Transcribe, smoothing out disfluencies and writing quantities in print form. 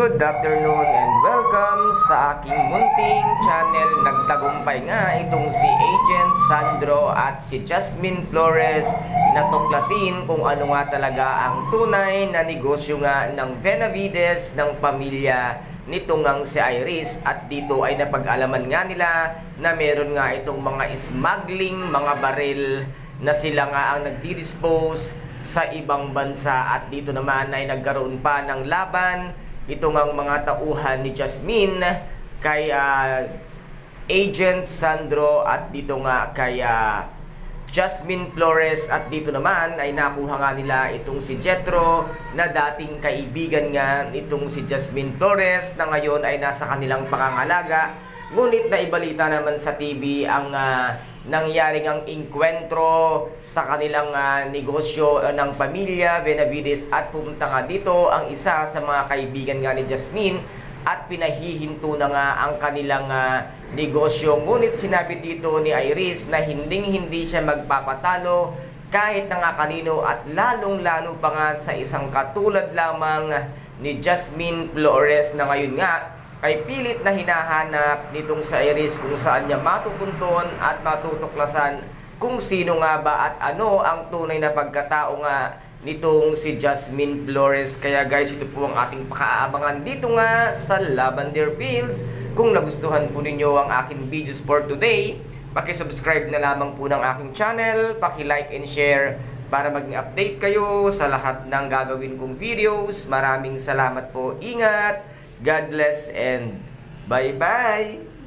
Good afternoon and welcome sa aking munting channel. Nagtagumpay nga itong si Agent Sandro at si Jasmine Flores na tuklasin kung ano nga talaga ang tunay na negosyo nga ng Benavides ng pamilya nito ngang si Iris. At dito ay napag-alaman nga nila na meron nga itong mga smuggling, mga baril na sila nga ang nagdi-dispose sa ibang bansa. At dito naman ay nagkaroon pa ng laban ito ngang mga tauhan ni Jasmine kay Agent Sandro at dito nga kay Jasmine Flores. At dito naman ay nakuha nga nila itong si Jetro na dating kaibigan nga itong si Jasmine Flores na ngayon ay nasa kanilang pangangalaga. Ngunit naibalita naman sa TV ang nangyaring ang inkwentro sa kanilang negosyo ng pamilya Benavides. At pumunta nga dito ang isa sa mga kaibigan nga ni Jasmine at pinahihinto na nga ang kanilang negosyo. Ngunit sinabi dito ni Iris na hindi siya magpapatalo kahit na nga kanino, at lalong-lalo pa nga sa isang katulad lamang ni Jasmine Flores na ngayon nga ay pilit na hinahanap nitong sa Iris kung saan niya matutunton at matutuklasan kung sino nga ba at ano ang tunay na pagkatao nga nitong si Jasmine Flores. Kaya guys, ito po ang ating pakaabangan dito nga sa Lavender Fields. Kung nagustuhan po ninyo ang aking videos for today, paki-subscribe na lamang po ng aking channel, paki-like and share para maging update kayo sa lahat ng gagawin kong videos. Maraming salamat po. Ingat! God bless and bye-bye!